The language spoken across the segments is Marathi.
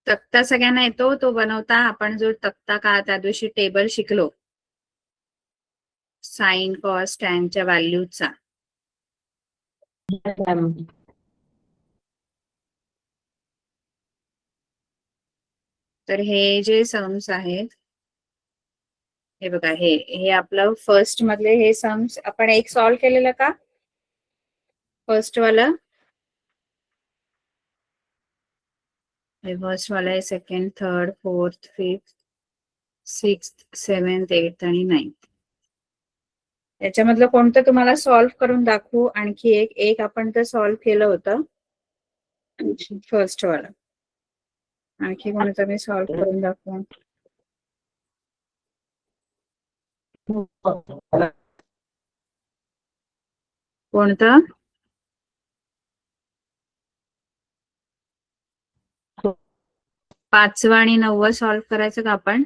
तक्ता सगळ्यांना येतो तो बनवता. आपण जो तक्ता का त्या दिवशी टेबल शिकलो साइन कॉस टॅनच्या व्हॅल्यूचा, तर हे जे सम्स आहेत हे बघा, हे आपलं फर्स्ट मधले हे सम्स आपण एक सॉल्व्ह केलेलं का फर्स्ट वाला, फर्स्ट वाला आहे, second, third, fourth, fifth, sixth, seventh, एथ आणि नाईन्थ. याच्यामधलं कोणतं तुम्हाला सॉल्व्ह करून दाखवू? आणखी एक आपण तर सॉल्व्ह केलं होतं फर्स्ट वाला. आणखी कोणतं मी सॉल्व्ह करून दाखवू? कोणतं? 5वा आणि 9वा सॉल्व्ह करायचं का आपण?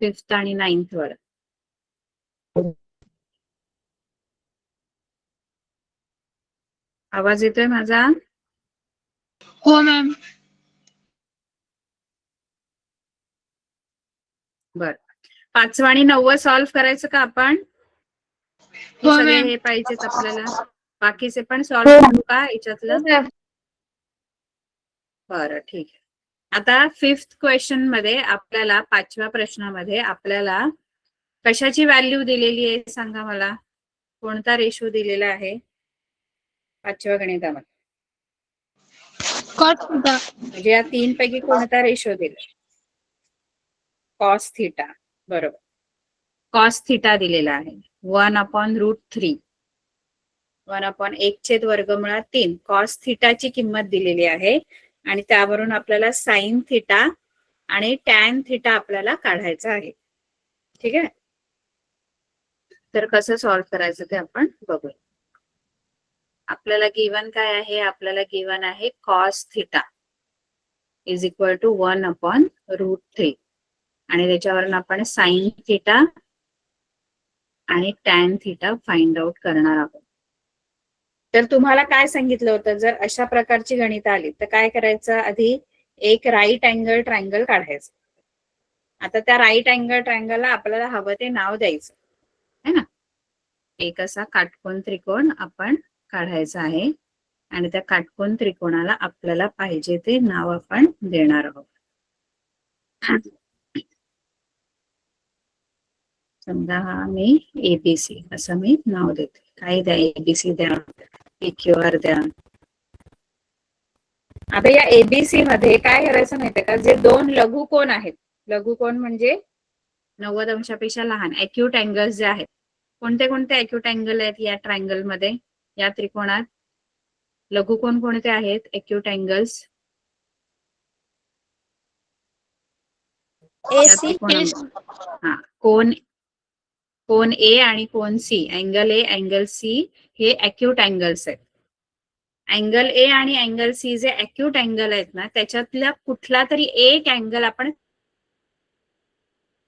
5th आणि 9th वाला. आवाज येतोय माझा? हो मॅम. बर, 5वा आणि 9वा सॉल्व्ह करायचं का आपण? हे हो सगळे मॅम. हे पाहिजेत आपल्याला. बाकीचे पण सॉल्व्ह करू का याच्यातलं? बरं, ठीक आहे. आता 5th क्वेश्चन मध्ये आपल्याला 5व्या प्रश्नामध्ये आपल्याला कशाची व्हॅल्यू दिलेली आहे सांगा मला. कोणता रेशो दिलेला आहे 5व्या गणितामध्ये? Cot theta. म्हणजे या 3 पैकी कोणता रेशो दिला? Cos theta. बरोबर, कॉस थिटा दिलेला आहे 1/√3. 1/1/3 कॉस थिटाची किंमत दिलेली आहे आणि त्यावरून आपल्याला साइन थिटा आणि टॅन थिटा आपल्याला काढायचा आहे. ठीक आहे, तर कसं सॉल्व्ह करायचं ते आपण बघूया. आपल्याला गिवन काय आहे? आपल्याला गिवन आहे cos theta is equal to 1/√3 आणि त्याच्यावरून आपण साइन थिटा आणि टॅन थिटा फाइंड आउट करणार आहोत. तर तुम्हाला काय सांगितलं होतं, जर अशा प्रकारची गणित आली तर काय करायचं? आधी एक राईट अँगल ट्रायंगल काढायचं. आता त्या राईट अँगल ट्रायंगलला आपल्याला हवं ते नाव द्यायचं है ना. एक असा काटकोन त्रिकोण आपण काढायचा आहे आणि त्या काटकोन त्रिकोणाला आपल्याला पाहिजे ते नाव आपण देणार आहोत. समजा हा मी एबीसी असं मी नाव देते. काय द्या? एबीसी द्या, PQR द्या. आता या एबीसी मध्ये काय करायचं माहितीये का? जे दोन लघुकोन आहेत, लघुकोन म्हणजे 90 अंशापेक्षा लहान अॅक्यूट अँगल्स जे आहेत, कोणते कोणते अॅक्यूट अँगल आहेत या ट्रायंगल मध्ये, या त्रिकोणात? लघुकोन कोणते आहेत अॅक्यूट अँगल्स या त्रिकोणामध्ये? हा, कोन ए आणि कोन C, angle A angle C हे अॅक्यूट अँगल्स आहेत. अँगल ए आणि अँगल सी जे अॅक्यूट अँगल आहेत ना, त्याच्यातला कुठला तरी एक अँगल आपण,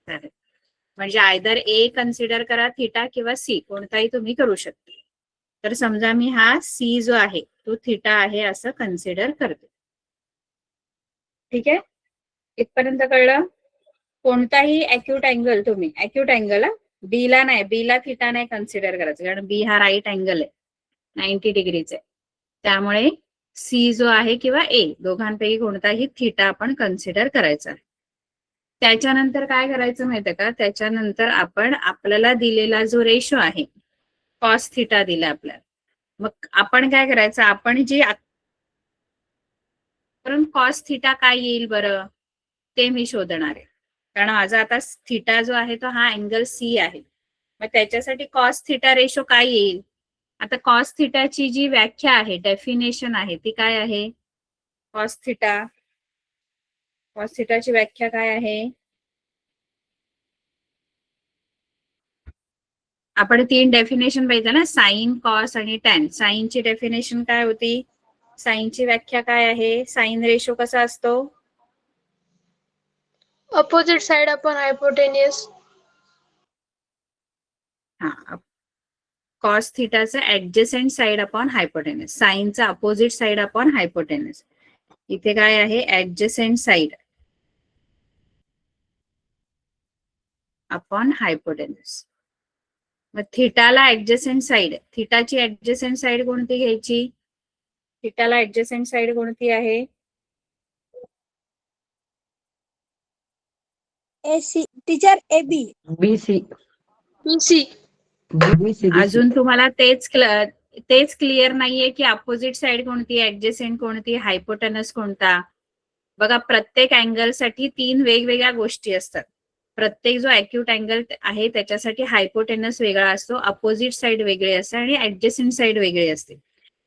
म्हणजे आयदर ए कन्सिडर करा थिटा किंवा सी, कोणताही तुम्ही करू शकता. तर समजा मी हा सी जो आहे तो थिटा आहे असं कन्सिडर करते. ठीक आहे, इथपर्यंत कळलं? कोणताही अॅक्यूट अँगल तुम्ही, अॅक्यूट अँगल बी ला नाही, बी ला थिटा नाही कन्सिडर करायचं, कारण बी हा राईट अँगल आहे, 90 डिग्रीचा आहे. त्यामुळे सी जो आहे किंवा ए दोघांपैकी कोणताही थिटा आपण कन्सिडर करायचा. त्याच्यानंतर काय करायचं माहितीये का? त्याच्यानंतर आपण आपल्याला दिलेला जो रेशो आहे कॉस थिटा दिला आपल्याला, मग आपण काय करायचं? आपण जी कॉस थिटा काय येईल बरं ते मी शोधणार आहे, कारण माझा आता थिटा जो आहे तो हा अँगल सी आहे. मग त्याच्यासाठी कॉस थिटा रेशो काय येईल? आता कॉस थिटाची जी व्याख्या आहे, डेफिनेशन आहे, ती काय आहे? कॉस थिटाची व्याख्या काय आहे? आपण 3 डेफिनेशन पाहिजे ना, साइन, कॉस आणि टॅन. साइनची डेफिनेशन काय होती? साइनची व्याख्या काय आहे? साइन रेशो कसा असतो? Opposite side upon hypotenuse. हा, कॉस थिटाचं ऍडजसेंट साइड अपॉन हायपोटेन्यूस, साइनचा अपोजिट साइड अपॉन हायपोटेन्यूस. इथे काय आहे? Adjacent side. Upon hypotenuse. मग थिटाला ऍडजसेंट साइड, थिटाची ऍडजसेंट साइड कोणती घ्यायची? थिटाला ऍडजसेंट साइड कोणती आहे? AC teacher AB BC. BC. BC. अजून तुम्हाला तेच क्लिअर नाहीये की अपोजिट साइड कोणती, ऍडजसेंट कोणती, हायपोटेनस कोणता? बघा, प्रत्येक अँगल साठी 3 वेगवेगळ्या गोष्टी असतात. प्रत्येक जो अॅक्यूट अँगल आहे त्याच्यासाठी हायपोटेनस वेगळा असतो, अपोजिट साइड वेगळे असते आणि ऍडजसेंट साइड वेगळी असते.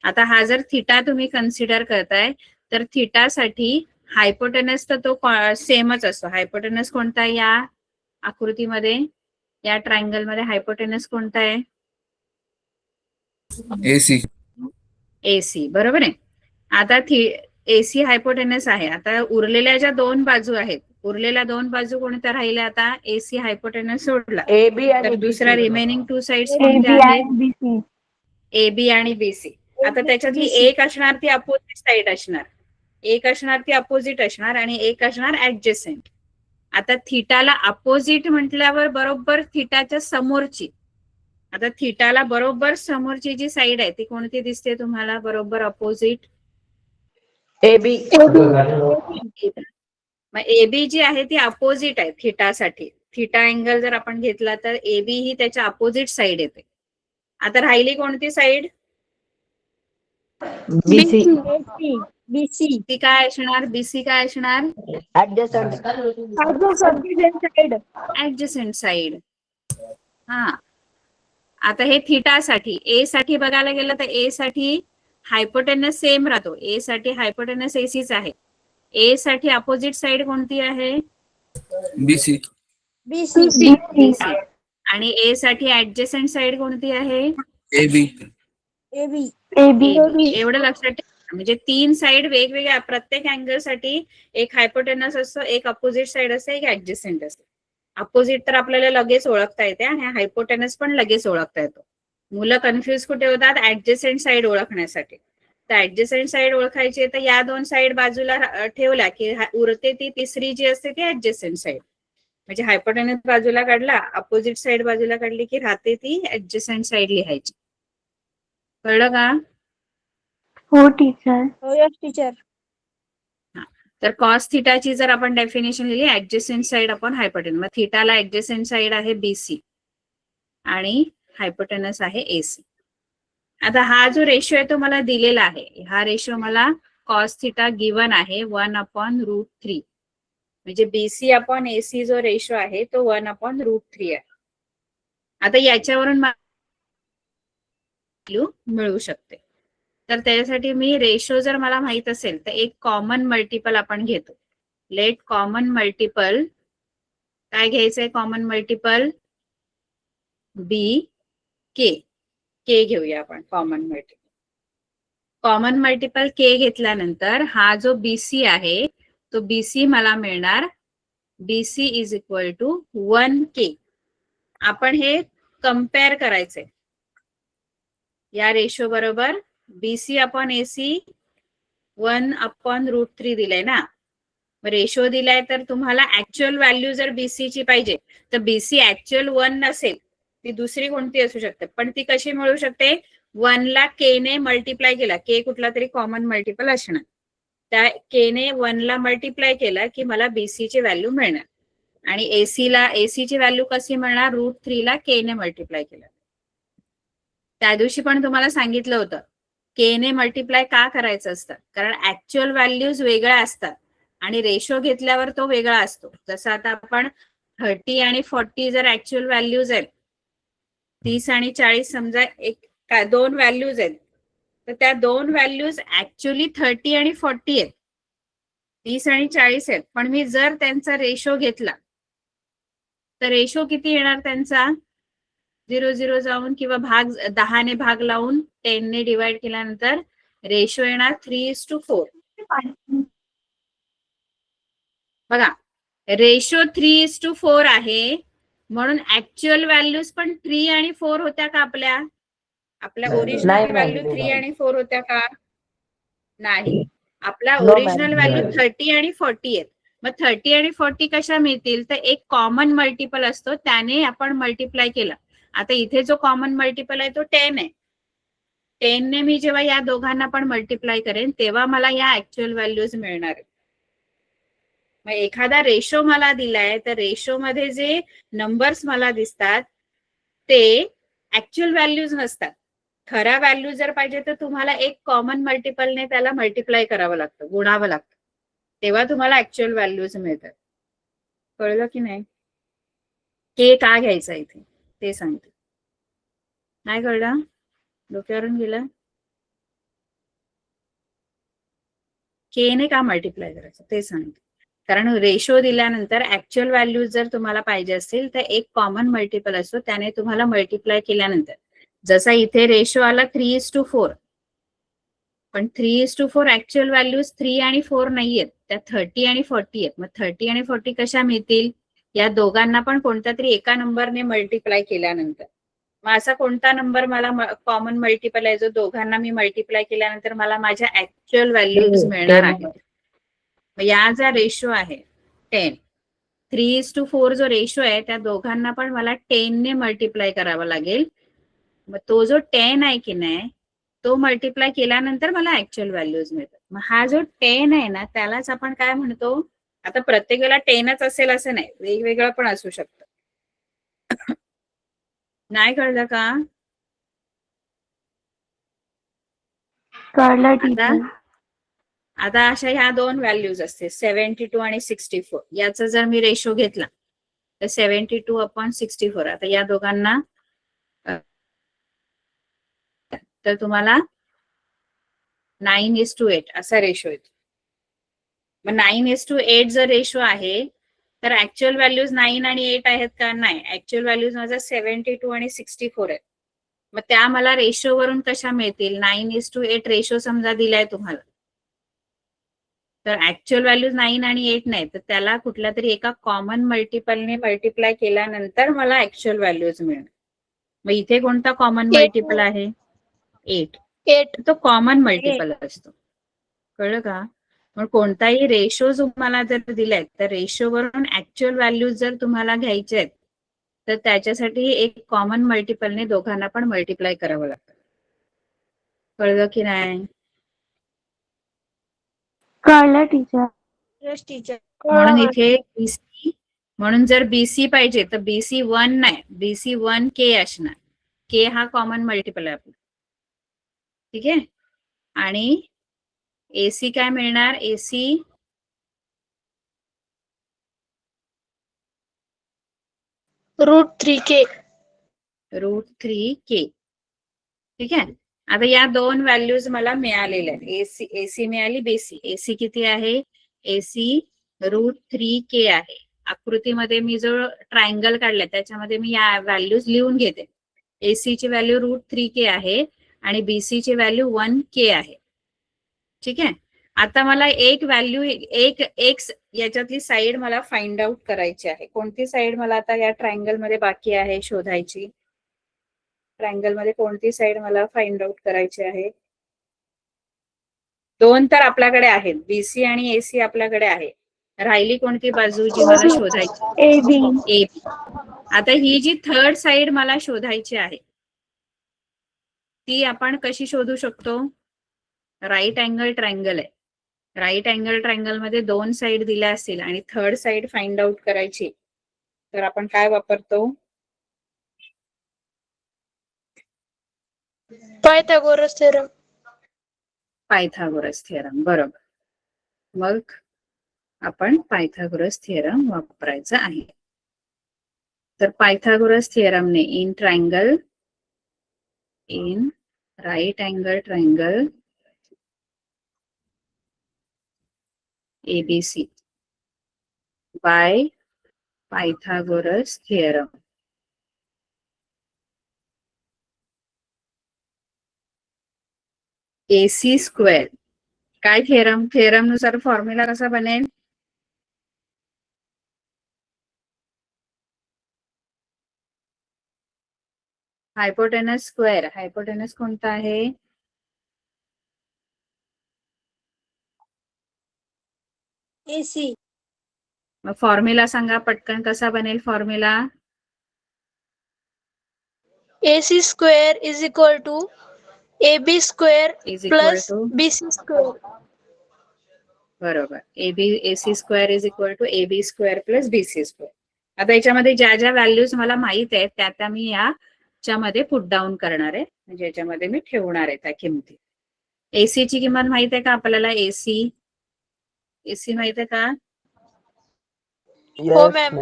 आता हा जर थिटा तुम्ही कन्सिडर करताय तर थिटासाठी हायपोटेनस तर तो सेमच असतो. हायपोटेनस कोणता आहे या आकृतीमध्ये, या ट्रायंगल मध्ये हायपोटेनस कोणता आहे? AC. AC, बरोबर आहे. आता AC हायपोटेनस आहे. आता उरलेल्या ज्या 2 बाजू आहेत, उरलेल्या 2 बाजू कोणत्या राहिल्या? आता AC हायपोटेनस सोडला AB तर आणि दुसरा BC. रिमेनिंग 2 साइड्स कोणत्या आहेत? AB आणि BC. आता त्याच्यातली एक असणार ती अपोजिट साइड असणार, एक असणार ती अपोजिट असणार आणि एक असणार ऍडजसेंट. आता थिटाला अपोजिट म्हटल्यावर बरोबर थिटाच्या समोरची, आता थिटाला बरोबर समोरची जी साइड आहे ती कोणती दिसते तुम्हाला? बरोबर अपोजिट AB. मग AB जी आहे ती अपोजिट आहे थिटासाठी. थिटा अँगल जर आपण घेतला तर AB ही त्याच्या अपोजिट साइड येते. आता राहिली कोणती साइड? BC. BC ती काय असणार? BC काय असणार? Adjacent. Side adjacent side. हा, आता हे थिटासाठी, ए साठी बघायला गेलं तर ए साठी हायपोटेनस सेम राहतो. ए साठी हायपोटेनस एसीच आहे. ए साठी अपोजिट साइड कोणती आहे? BC. BC. आणि ए साठी ऍडजसेंट साइड कोणती आहे? AB. AB एवढं लक्षात ठेवा. म्हणजे 3 साइड वेगवेगळ्या, प्रत्येक अँगल साठी एक हायपोटेनस असतो, एक अपोजिट साइड असते, एक ऍडजसेंट असते. अपोजिट तर आपल्याला लगेच ओळखता येते आणि हायपोटेनस पण लगेच ओळखता येतो. मुलं कन्फ्युज कुठे होतात? ऍडजसेंट साइड ओळखण्यासाठी. तर ऍडजसेंट साइड ओळखायची तर या 2 साइड बाजूला ठेवल्या की उरते ती तिसरी जी असते ती ऍडजसेंट साइड. म्हणजे हायपोटेनस बाजूला काढला, अपोजिट साइड बाजूला काढली की राहते ती ऍडजसेंट साइड लिहायची. कळलं का? हो टीचर. हो यस टीचर. तर कॉस थिटाची जर आपण डेफिनेशन लिहिली, ऍडजसेंट साइड अपॉन हायपोटेनस. मग थिटाला ऍडजसेंट साइड आहे BC आणि हायपोटेनस आहे AC. आता हा जो रेशो आहे तो मला दिलेला आहे. हा रेशो मला कॉस थिटा गिवन आहे 1/√3. म्हणजे BC अपॉन AC जो रेशो आहे तो 1/√3 आहे. आता याच्यावरून मिळू शकते. तर त्याच्यासाठी मी रेशो जर मला माहित असेल तर एक कॉमन मल्टिपल आपण घेतो. लेट कॉमन मल्टिपल काय घ्यायचंय? Common multiple BK. के घेऊया आपण कॉमन मल्टिपल. कॉमन मल्टिपल के घेतल्यानंतर हा जो BC आहे तो BC मला मिळणार BC is equal to 1K. आपण हे कम्पेअर करायचंय या रेशो बरोबर. BC अपॉन AC 1/√3 दिलंय ना, रेशो दिलाय तर तुम्हाला ऍक्च्युअल व्हॅल्यू जर BC ची पाहिजे तर BC ऍक्च्युअल 1 नसेल, ती दुसरी कोणती असू शकते. पण ती कशी मिळू शकते? 1 ला K ने मल्टिप्लाय केला, K कुठला तरी कॉमन मल्टिपल असणार, त्या K ने 1 ला मल्टिप्लाय केला की मला BC ची व्हॅल्यू मिळणार. आणि AC ची व्हॅल्यू कशी मिळणार? √3 ला K ने मल्टिप्लाय केलं. त्या दिवशी पण तुम्हाला सांगितलं होतं K ने मल्टिप्लाय का करायचं असतं, कारण ऍक्च्युअल व्हॅल्यूज वेगळ्या असतात आणि रेशो घेतल्यावर तो वेगळा असतो. जसं आता आपण 30 आणि 40 जर ऍक्च्युअल व्हॅल्यूज आहेत, 30 आणि 40 समजा एक 2 व्हॅल्यूज आहेत, तर त्या 2 व्हॅल्यूज ऍक्च्युअली 30 आणि 40 आहेत, 30 आणि 40 आहेत. पण मी जर त्यांचा रेशो घेतला तर रेशो किती येणार त्यांचा? 0-0 जाऊन किंवा 10 ने भाग लावून 10 ने डिवाइड केल्यानंतर रेशो येणार 3:4. बघा, रेशो 3:4 आहे म्हणून ऍक्च्युअल व्हॅल्यूज पण 3 आणि 4 होत्या का? आपल्या ओरिजिनल व्हॅल्यू 3 आणि 4 होत्या का? नाही. आपला ओरिजिनल व्हॅल्यू 30 आणि 40 आहेत. मग 30 आणि 40 कशा मिळतील, तर एक कॉमन मल्टिपल असतो त्याने आपण मल्टिप्लाय केला. आता इथे जो कॉमन मल्टिपल आहे तो 10 आहे. 10 ने मी जेव्हा या दोघांना पण मल्टिप्लाय करेन तेव्हा मला या ऍक्च्युअल व्हॅल्यूज मिळणार आहेत. मग एखादा रेशो मला दिलाय तर रेशो मध्ये जे नंबर्स मला दिसतात ते ऍक्च्युअल व्हॅल्यूज नसतात. खरा व्हॅल्यू जर पाहिजे तर तुम्हाला एक कॉमन मल्टिपलने त्याला मल्टिप्लाय करावं लागतं, गुणावं लागतं, तेव्हा तुम्हाला ऍक्च्युअल व्हॅल्यूज मिळतात. कळलं की नाही? के का घ्यायचं इथे ते सांगते. नाही कळलं? डोक्यावरून गेलं? के ने का मल्टिप्लाय करायचं ते सांगते. कारण रेशो दिल्यानंतर ऍक्च्युअल व्हॅल्यू जर तुम्हाला पाहिजे असतील तर एक कॉमन मल्टिपल असतो त्याने तुम्हाला मल्टिप्लाय केल्यानंतर, जसा इथे रेशो आला 3:4, पण 3:4 ऍक्च्युअल व्हॅल्यूज 3 आणि 4 नाहीयेत, त्या 30 आणि 40 आहेत. मग 30 आणि 40 कशा मिळतील, या दोघांना पण कोणत्या तरी एका नंबरने मल्टिप्लाय केल्यानंतर. मग असा कोणता नंबर मला कॉमन मल्टिपल आहे जो दोघांना मी मल्टिप्लाय केल्यानंतर मला माझ्या ऍक्च्युअल व्हॅल्यूज मिळणार आहेत. मग या जा रेशो आहे 10, 3:4 जो रेशो आहे त्या दोघांना पण मला 10 ने मल्टिप्लाय करावा लागेल. मग तो जो 10 आहे की नाही तो मल्टिप्लाय केल्यानंतर मला ऍक्च्युअल व्हॅल्यूज मिळतात. मग हा जो 10 आहे ना त्यालाच आपण काय म्हणतो, आता प्रत्येक वेळेला 10च असेल असं नाही, वेगवेगळं पण असू शकतं. नाही कळलं का? कळलं आता टीचर. आता अशा ह्या दोन व्हॅल्यूज असते 72 आणि 64. याचा जर मी रेशो घेतला तर 72/64. आता या दोघांना तर तुम्हाला 9:8 असा रेशो येतो. मग 9:8 जर रेशो आहे तर ऍक्च्युअल व्हॅल्यूज 9 आणि 8 आहेत का? नाही, ऍक्च्युअल व्हॅल्यूज माझा 72 आणि 64 आहेत. मग त्या मला रेशो वरून कशा मिळतील? 9:8 रेशो समजा दिलाय तुम्हाला, तर ऍक्च्युअल व्हॅल्यूज 9 आणि 8 नाही, तर त्याला कुठल्या तरी एका कॉमन मल्टिपलने मल्टिप्लाय केल्यानंतर मला ऍक्च्युअल व्हॅल्यूज मिळणार. मग इथे कोणता कॉमन मल्टिपल आहे? 8. 8. तो कॉमन मल्टिपल असतो. कळलं का? मग कोणताही रेशो तुम्हाला जर दिलाय तर रेशो वरून ऍक्च्युअल व्हॅल्यूज जर तुम्हाला घ्यायचे आहेत तर त्याच्यासाठी एक कॉमन मल्टिपलने दोघांना पण मल्टिप्लाय करावं लागतं. कळलं की नाही? कळलं टीचर. Yes teacher. म्हणून इथे बीसी, म्हणून जर बीसी पाहिजे तर बीसी 1 नाही, बीसी 1 के असणार. के हा कॉमन मल्टिपल आहे आपला. ठीक आहे. आणि एसी काय मिळणार? AC √3k. √3k. ठीक आहे. आता या दोन व्हॅल्यूज मला मिळालेल्या आहेत. एसी मिळाली, बीसी. एसी किती आहे? एसी √3k आहे. आकृतीमध्ये मी जो ट्रायंगल काढलाय त्याच्यामध्ये मी या व्हॅल्यूज लिहून घेते. एसी ची व्हॅल्यू √3k आहे आणि बीसी ची व्हॅल्यू 1k आहे. ठीक आहे. आता मला एक व्हॅल्यू एक याच्यातली साईड मला फाइंड आउट करायची आहे. कोणती साईड मला आता या ट्रायंगल मध्ये बाकी आहे शोधायची? ट्रायंगल मध्ये कोणती साईड मला फाइंड आउट करायची आहे? दोन तर आपल्याकडे आहेत, बीसी आणि एसी आपल्याकडे आहे. राहिली कोणती बाजू जी मला शोधायची? AB. एबी. आता ही जी थर्ड साइड मला शोधायची आहे ती आपण कशी शोधू शकतो? राईट अँगल ट्रायंगल आहे. राईट अँगल ट्रायंगल मध्ये दोन साइड दिल्या असतील आणि थर्ड साइड फाइंड आउट करायची तर आपण काय वापरतो? Pythagoras theorem. Pythagoras theorem. बरोबर. मग आपण पायथागोरस थिअरम वापरायचा आहे. तर पायथागोरस थिअरमने in right angle triangle ABC by Pythagoras theorem AC square. काय थिअरम? थिअरम नुसार फॉर्म्युला कसा बनेल? Hypotenuse square. हायपोटेनस कोणता आहे? AC. मग फॉर्म्युला सांगा पटकन, कसा बनेल formula? AC square is equal to AB square is equal plus to, BC square. बरोबर, AC square is equal to AB square plus BC square. आता याच्यामध्ये ज्या ज्या व्हॅल्यूज मला माहित आहेत त्या मी याच्यामध्ये पुट डाऊन करणार आहे, म्हणजे याच्यामध्ये मी ठेवणार आहे त्या किमती. AC ची किंमत माहित आहे का आपल्याला? AC माहित आहे का? हो मॅम.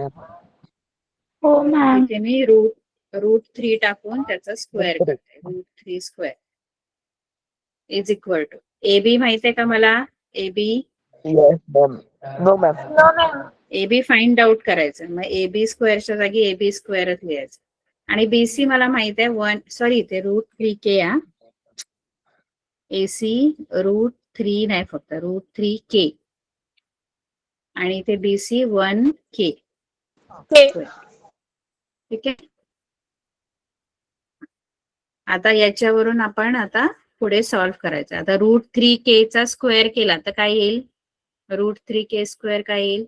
हो मॅम. इथे मी रूट 3 टाकून त्याचा स्क्वेअर करते. Root 3 square is equal to AB माहित आहे का मला? AB Yes, ma'am. No, ma'am. No ma'am. AB find out करायचं. मग AB स्क्वेअरच्या जागी AB स्क्वेअरच लिहायचं. आणि BC मला माहित आहे इथे रूट 3K या. AC रूट 3 नाही, फक्त रूट 3K आणि इथे BC 1K. Okay. ठीक आहे. आता याच्यावरून आपण आता पुढे सॉल्व्ह करायचं. आता रूट 3K चा स्क्वेअर केला तर काय येईल? रूट 3K स्क्वेअर काय येईल?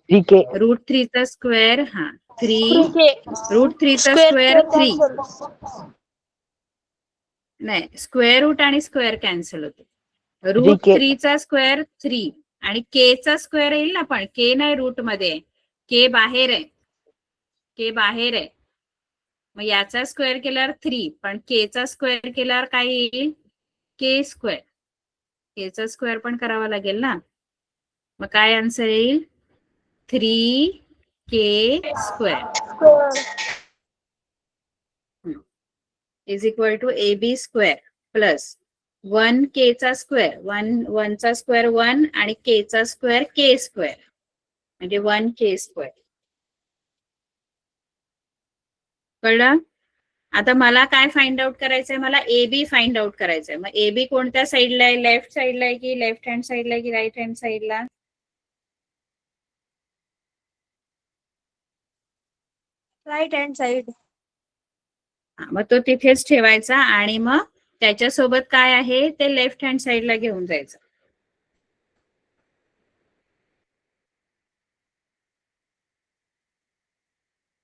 3K. रूट 3 चा स्क्वेअर 3, 3K. रूट 3 चा Square स्क्वेअर square 3. cancel. नाही, स्क्वेअर रूट आणि स्क्वेअर कॅन्सल होते. Root 3K. 3 चा स्क्वेअर 3 आणि K चा स्क्वेअर येईल ना, पण K नाही रूट मध्ये, K बाहेर आहे. K बाहेर आहे. मग याचा स्क्वेअर केल्यावर 3, पण K चा स्क्वेअर केल्यावर काय येईल? K square. K चा स्क्वेअर पण करावा लागेल ना. मग काय आन्सर येईल? 3K square is equal to AB square plus 1K चा स्क्वेअर, 1 चा स्क्वेअर 1 आणि K चा स्क्वेअर K स्क्वेअर, म्हणजे 1K स्क्वेअर. कळलं? आता मला काय फाइंड आउट करायचंय? मला AB फाइंड आउट करायचंय. मग AB कोणत्या साईडला आहे? लेफ्ट साईडला आहे की लेफ्ट हँड साईडला आहे की राईट हँड साईडला? Right hand side. मग तो तिथेच ठेवायचा आणि मग त्याच्यासोबत काय आहे ते लेफ्ट हँड साईडला घेऊन जायचं.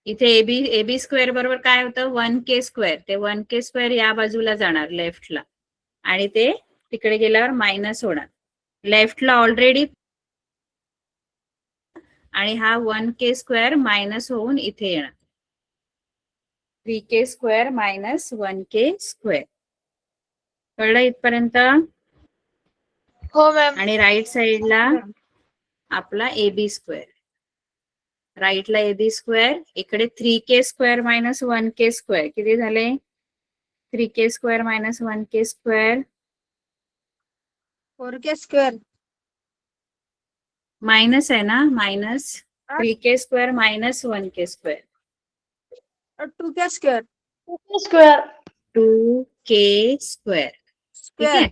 इथे AB स्क्वेअर बरोबर काय होतं? 1K square. ते 1K स्क्वेअर या बाजूला जाणार लेफ्टला आणि ते तिकडे गेल्यावर मायनस होणार. लेफ्टला ऑलरेडी आणि हा 1K स्क्वेअर मायनस होऊन इथे येणार. 3K square minus 1K square. कळलं इथपर्यंत? हो मॅम. आणि राईट साइडला आपला AB स्क्वेअर. राईटला AB स्क्वेअर, इकडे 3K square minus 1K square. किती झाले? 3K square minus 1K square 4K square. Minus आहे ना, minus 3K square minus 1K square. 2K square. 2K square. 2K square. ठीक आहे.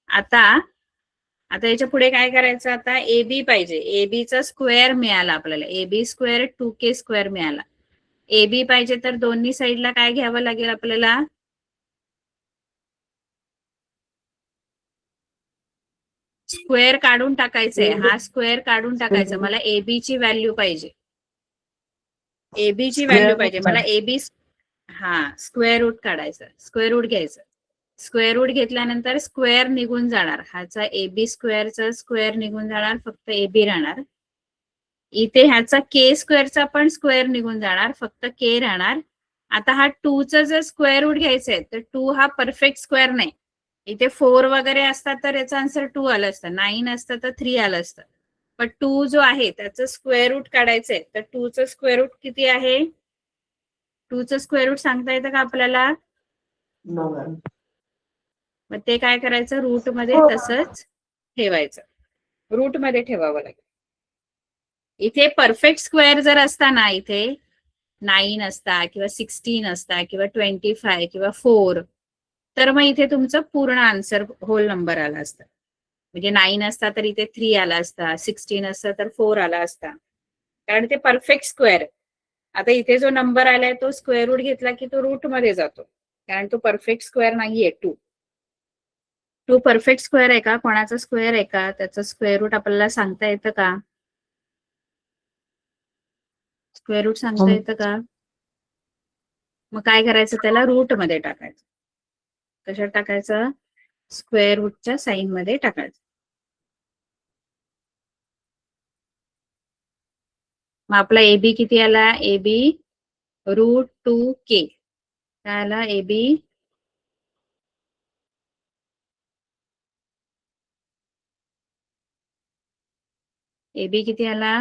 आता याच्या पुढे काय करायचं? आता AB पाहिजे. AB चा स्क्वेअर मिळाला आपल्याला. AB स्क्वेअर 2K स्क्वेअर मिळाला. AB पाहिजे तर दोन्ही साईडला काय घ्यावं लागेल आपल्याला? स्क्वेअर काढून टाकायचंय. हा स्क्वेअर काढून टाकायचा. मला AB ची व्हॅल्यू पाहिजे. AB ची व्हॅल्यू पाहिजे मला. AB स्क्वेअर रूट काढायचं. स्क्वेअर रूट घ्यायचं. स्क्वेअर रूट घेतल्यानंतर स्क्वेअर निघून जाणार. ह्याचा AB स्क्वेअरचा स्क्वेअर निघून जाणार, फक्त AB राहणार. इथे ह्याचा K स्क्वेअरचा पण स्क्वेअर निघून जाणार, फक्त K राहणार. आता हा 2 चा जर स्क्वेअर रूट घ्यायचंय तर 2 हा परफेक्ट स्क्वेअर नाही. इथे 4 वगैरे असतात तर याचा आन्सर 2 आलं असतं. 9 असतं तर 3 आलं असतं. पण 2 जो आहे त्याचं स्क्वेअर रूट काढायचंय. तर 2 चं स्क्वेअर रूट किती आहे? 2 चं स्क्वेअर रूट सांगता येतं का आपल्याला? No, ma'am. मग ते काय करायचं? रूट मध्ये तसंच ठेवायचं. रूट मध्ये ठेवावं लागेल. इथे परफेक्ट स्क्वेअर जर असता ना, इथे 9 असता किंवा 16 असता किंवा 25 किंवा 4, तर मग इथे तुमचं पूर्ण आन्सर होल नंबर आला असता. म्हणजे 9 असता तर इथे 3 आला असता, 16 असता तर 4 आला असता, कारण ते परफेक्ट स्क्वेअर. आता इथे जो नंबर आलाय तो स्क्वेअर रूट घेतला की तो रूट मध्ये जातो, कारण तो परफेक्ट स्क्वेअर नाहीये. 2 टू परफेक्ट स्क्वेअर आहे का, कोणाचा स्क्वेअर आहे का, त्याचं स्क्वेअर रूट आपल्याला सांगता येतं का? स्क्वेअर रूट सांगता येतं का? मग काय करायचं, त्याला रूट मध्ये टाकायचं. कशात टाकायचं? स्क्वेअर रूटच्या साइन मध्ये टाकायचं. मग आपला एबी किती आला? AB √2k. काय आला? एबी एबी किती आला?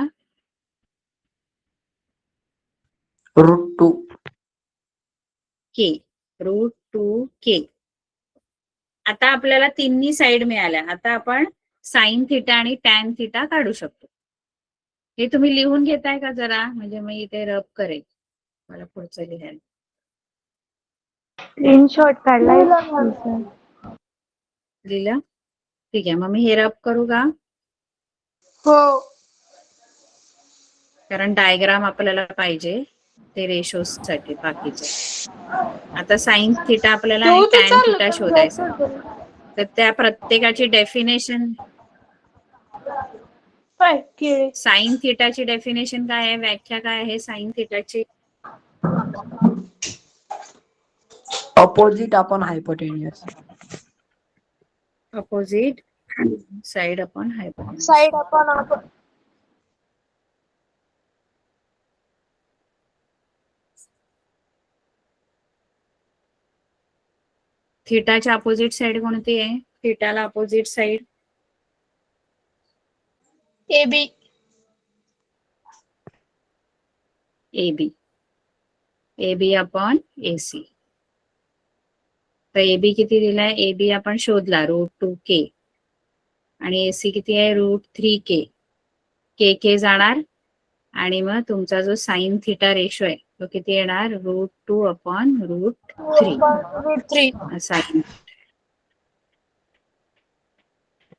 √2. के. √2k. आता आपल्याला तिन्ही साइड मिळाल्या. आता आपण साइन थिटा आणि टॅन थिटा काढू शकतो. हे तुम्ही लिहून घेताय का जरा, म्हणजे मी इथे रब करेल मला पुढचं लिहायला. स्क्रीनशॉट काढलाय टीचर. लिहिलं? ठीक आहे, मग मी हे रब करू का? हो. कारण डायग्राम आपल्याला पाहिजे ते रेशोज साठी बाकीचे. आता साइन थिटा आपल्याला आणि टॅन थिटा शोधायचं. तर त्या प्रत्येकाची डेफिनेशन, साइन थिटाची डेफिनेशन काय आहे, व्याख्या काय आहे साइन थिटाची? Opposite upon hypotenuse. Opposite side upon hypotenuse. Side आपण थिटाच्या अपोजिट साइड कोणती आहे? थिटाला opposite side AB. AB. AB upon AC. तर AB किती दिलाय? AB आपण शोधला √2k आणि AC किती आहे? √3k. k जाणार आणि मग तुमचा जो साइन थिटा रेशो आहे तो किती येणार? √2 अपॉन √3 असा.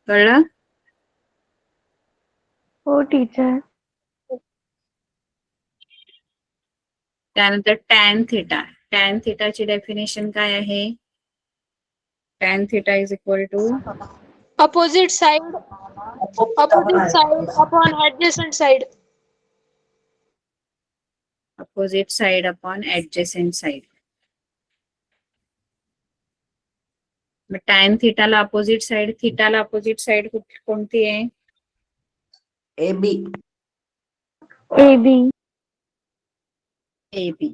कळलं? हो टीचर. त्यानंतर टॅन थिटा. टॅन थिटाची डेफिनेशन काय आहे? Tan theta is equal to opposite side upon adjacent side. Opposite side upon adjacent side. मग टॅन थिटाला अपोजिट साइड, थिटाला अपोजिट साइड कोणती आहे? AB. AB. AB.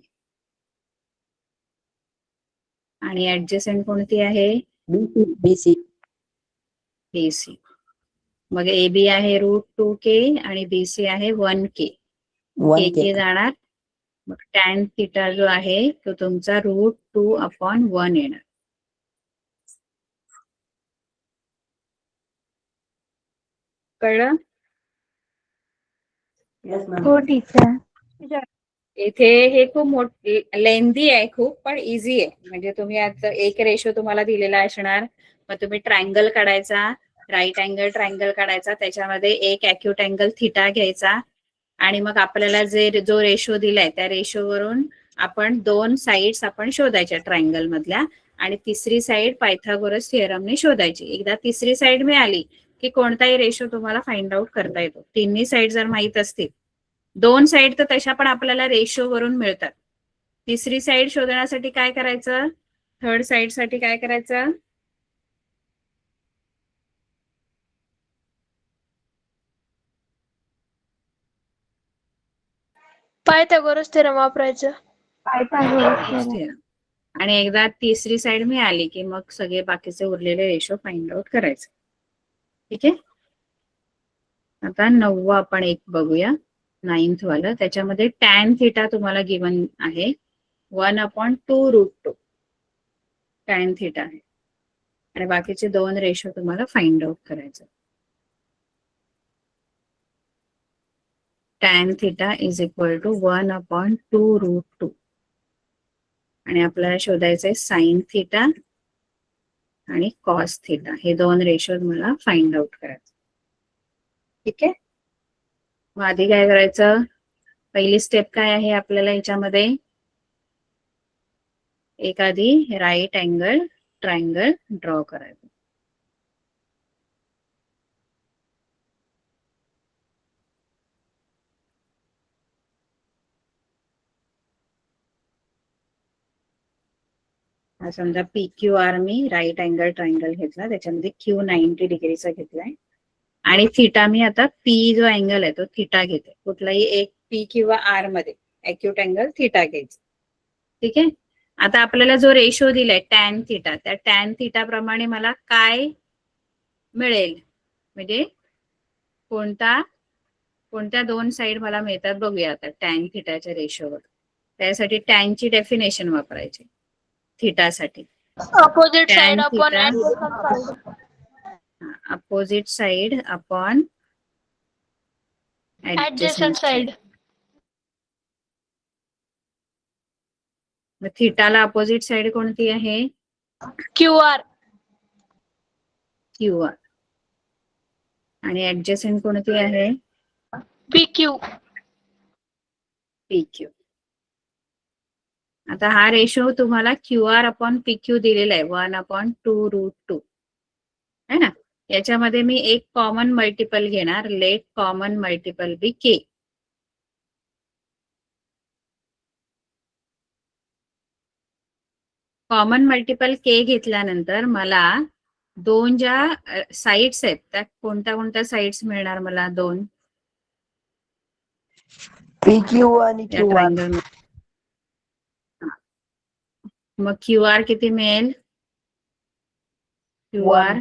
आणि ऍडजेसेंट कोणती आहे? BC. BC. मग AB आहे √2k आणि BC आहे 1k. 1k. जाणार. मग टॅन थिटा जो आहे तो तुमचा √2 अपॉन 1 येणार. कळलं? Yes ma'am. हो टीचर. इथे हे खूप लेंदी आहे खूप, पण इझी आहे. म्हणजे तुम्ही आता एक रेशो तुम्हाला दिलेला असणार, मग तुम्ही ट्रायंगल काढायचा, राईट अँगल ट्रायंगल काढायचा, त्याच्यामध्ये एक अॅक्यूट अँगल थिटा घ्यायचा आणि मग आपल्याला जो रेशो दिलाय त्या रेशोवरून आपण दोन साइड्स आपण शोधायच्या ट्रायंगल मधल्या आणि तिसरी साइड पायथागोरस थिअरमने शोधायची. एकदा तिसरी साइड मिळाली की कोणताही रेशो तुम्हाला फाइंड आउट करता येतो. तिन्ही साइड जर माहित असतील, दोन साइड तर तशा पण आपल्याला रेशो वरून मिळतात. तिसरी साइड शोधण्यासाठी काय करायचं? थर्ड साइड साठी काय करायचं? पायथागोरस थेरम वापरायचं. Pythagoras theorem. आणि एकदा तिसरी साइड मिळाली की मग सगळे बाकीचे उरलेले रेशो फाइंड आउट करायचे. ठीक आहे. आता 9वा आपण एक बघूया, 9th वाला. त्याच्यामध्ये टॅन थिटा तुम्हाला गिवन आहे 1/2√2 टॅन थिटा आहे आणि बाकीचे दोन रेशो तुम्हाला फाइंड आउट करायचे. Tan theta is equal to 1/2√2 आणि आपल्याला शोधायचंय साइन थिटा आणि कॉस थिटा. हे दोन रेशो मला फाइंड आउट करायचे. ठीक आहे. मग आधी काय करायचं? पहिली स्टेप काय आहे आपल्याला याच्यामध्ये? एखादी राईट अँगल ट्रायंगल ड्रॉ करायचं. समजा PQR मी राईट अँगल ट्रायंगल घेतला, त्याच्यामध्ये Q 90 डिग्रीचा घेतलाय आणि थिटा मी आता P जो अँगल आहे तो थिटा घेते. कुठलाही एक P किंवा R मध्ये अॅक्यूट अँगल थिटा घ्यायचा. ठीक आहे. आता आपल्याला जो रेशो दिलाय टॅन थिटा, त्या टॅन थिटा प्रमाणे मला काय मिळेल, म्हणजे कोणत्या दोन साइड मला मिळतात बघूया आता टॅन थिटाच्या रेशोवर. त्यासाठी टॅनची डेफिनेशन वापरायची थिटासाठी. Opposite Tan side upon theta. adjacent side. Opposite side upon Adjacent side. मग थिटाला अपोजिट साइड कोणती आहे? QR. QR. आणि ऍडजसेंट कोणती आहे? PQ. PQ. आता हा रेशो तुम्हाला QR अपॉन PQ दिलेला आहे 1/2√2 है ना. याच्यामध्ये मी एक कॉमन मल्टिपल घेणार, लेट कॉमन मल्टिपल बी K. कॉमन मल्टिपल K घेतल्यानंतर मला दोन ज्या साइड्स आहेत त्या कोणत्या साइड्स मिळणार मला? दोन PQ आणि त्या QR. ट्रायंगल. मग QR किती मिळेल? QR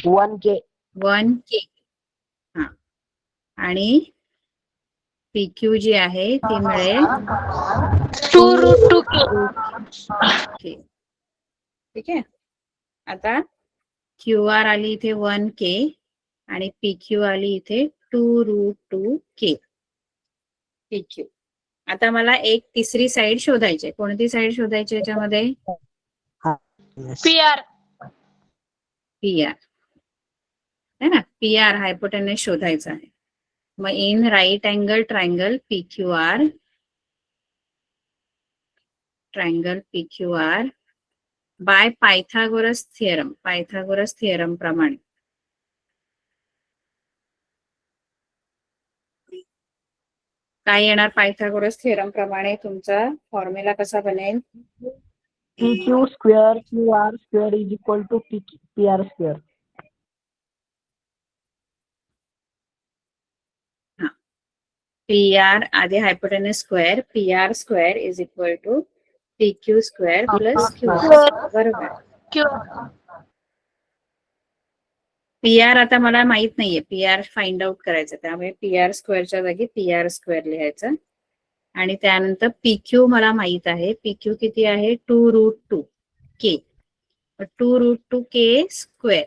1K. 1K. हा. आणि PQ जी आहे ती मिळेल 2√2K. K. ठीक आहे. आता QR आली इथे 1K आणि PQ आली इथे 2√2K. PQ. आता मला एक तिसरी साइड शोधायची. कोणती साइड शोधायची याच्यामध्ये? PR. PR है ना. PR हायपोटेनस शोधायचा आहे. मग in right angle triangle PQR by Pythagoras theorem प्रमाणे काय येणार? पायथागोरस थिअरम प्रमाणे तुमचा फॉर्म्युला कसा बनेल? PQ square QR square is equal to PR square. PR आधी hypotenuse square PR square is equal to PQ square plus QR. बरोबर. PR आता मला माहित नाहीये, PR फाइंड आउट करायचं, त्यामुळे PR स्क्वेअरच्या जागी PR स्क्वेअर लिहायचं. आणि त्यानंतर PQ मला माहित आहे. PQ किती आहे? 2√2K. 2√2K square.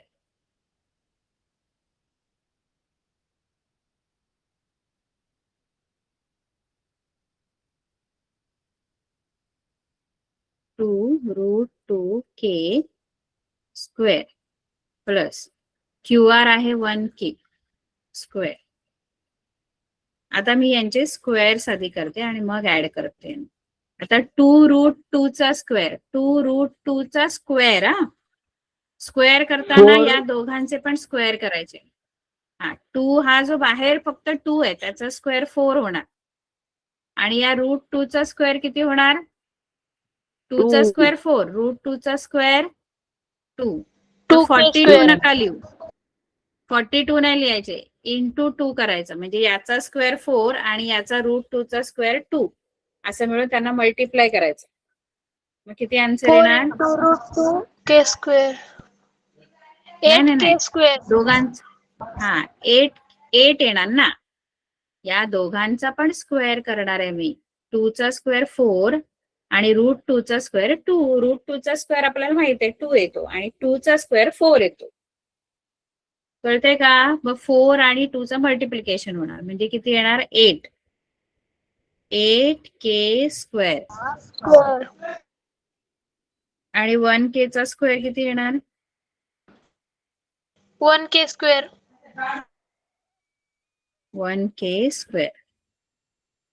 √2K square plus QR आहे 1K स्क्वेअर. आता मी यांचे स्क्वेअर्स आधी करते आणि मग ऍड करते. आता 2√2चा स्क्वेअर, 2√2चा स्क्वेअर. हा, स्क्वेअर करताना या दोघांचे पण स्क्वेअर करायचे. हा, 2 हा जो बाहेर फक्त 2 आहे त्याचा स्क्वेअर 4 होणार. आणि या √2चा स्क्वेअर किती होणार? 2चा स्क्वेअर 4, √2चा स्क्वेअर 2. 42 नका लिहू, 42 नाही लिहायचे, इंटू 2 करायचं. म्हणजे याचा स्क्वेअर 4 आणि याचा √2चा स्क्वेअर 2 असं मिळून त्यांना मल्टिप्लाय करायचं. मग किती आन्सर येणार? 4 × 2K स्क्वेअर. 8K square. दोघांचा हा 8 येणार ना. या दोघांचा पण स्क्वेअर करणार आहे मी. 2चा स्क्वेअर 4 आणि √2चा स्क्वेअर 2. √2चा स्क्वेअर आपल्याला माहित आहे 2 येतो आणि 2चा स्क्वेअर 4 येतो. कळतंय का? मग 4 आणि 2चं मल्टिप्लिकेशन होणार म्हणजे किती येणार? 8. 8K square. आणि 1Kचा स्क्वेअर किती येणार? 1K square. 1K square.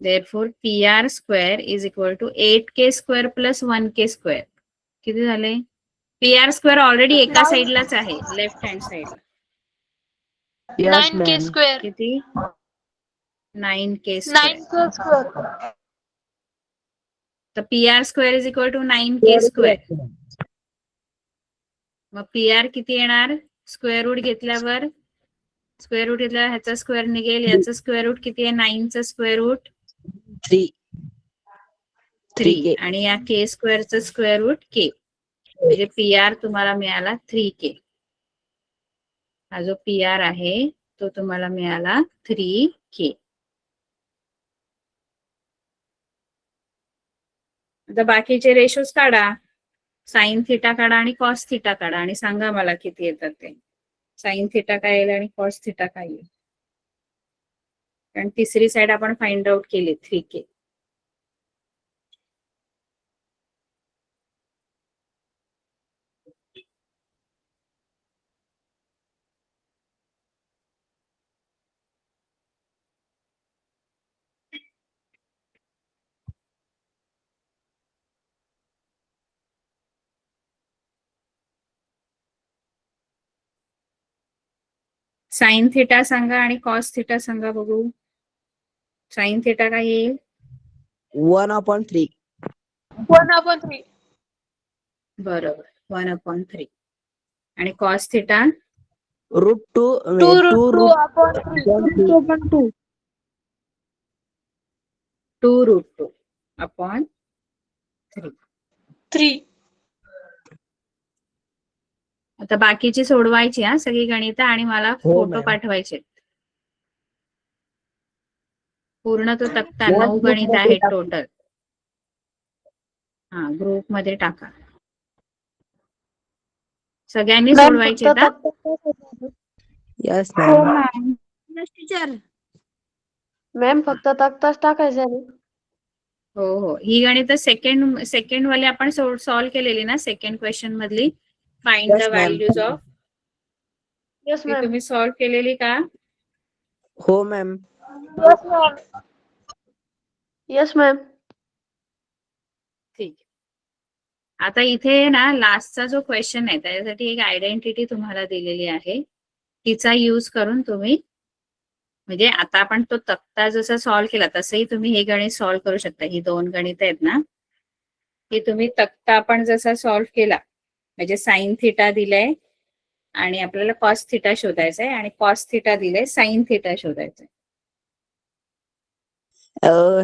Therefore, PR square is equal to 8K square plus 1K square. किती झाले? PR square ऑलरेडी एका साइडलाच आहे, लेफ्ट हँड साइडला. 9K square. किती? 9K square. 9K square. तर PR square is equal to 9K square. मग PR किती येणार? स्क्वेअर रूट घेतल्यावर ह्याचा स्क्वेअर निघेल. याचं स्क्वेअर रूट किती आहे? 9चं स्क्वेअर रूट 3 आणि या K स्क्वेअरचं स्क्वेअर रूट K. म्हणजे PR तुम्हाला मिळाला 3K. हा जो PR आहे तो तुम्हाला मिळाला 3K. आता बाकीचे रेशोज काढा. साइन थिटा काढा आणि कॉस थिटा काढा आणि सांगा मला किती येतात ते. साइन थिटा काय येईल आणि कॉस थिटा काय येईल. कारण तिसरी साइड आपण फाइंड आउट केली 3K. साइन थिटा सांगा आणि कॉस थिटा सांगा बघू. साइन थिटा काय येईल? 1/3. 1/3. बरोबर 1/3. आणि कॉस थिटा? √2 2√2/3. 2√2/3. 3. आता बाकीची सोडवायची हा सगळी गणितं आणि मला हो, फोटो मॅम. पाठवायचे. पूर्ण तो तक्ता मॅम, 9 गणित ग्रुपमध्ये आहेत टाकू. टोटल. हा ग्रुप मध्ये टाका. सगळ्यांनी सोडवायचे का? यस हो मॅम. मॅम. टीचर. मॅम फक्त तक्ताच टाकायचा आहे. हो हो. ही गणित सेकंड वाली आपण सॉल्व्ह केलेली ना, सेकंड क्वेश्चन मधली. Find the Yes, ma'am. Values of. Yes ती मॅम. तुम्ही सॉल्व्ह केलेली का? हो ma'am. Yes ma'am. Yes ma'am. ठीक. आता इथे ना लास्टचा जो क्वेश्चन आहे त्याच्यासाठी एक आयडेंटिटी तुम्हाला दिलेली आहे. तिचा यूज करून तुम्ही म्हणजे आता आपण तो तक्ता जसा सॉल्व्ह केला तसंही तुम्ही हे गणित सॉल्व्ह करू शकता. ही 2 गणित आहेत ना, की तुम्ही तक्ता आपण जसा सॉल्व्ह केला म्हणजे साइन थिटा दिलंय आणि आपल्याला कॉस थिटा शोधायचा आहे आणि कॉस थिटा दिलंय, साइन थिटा शोधायचंय.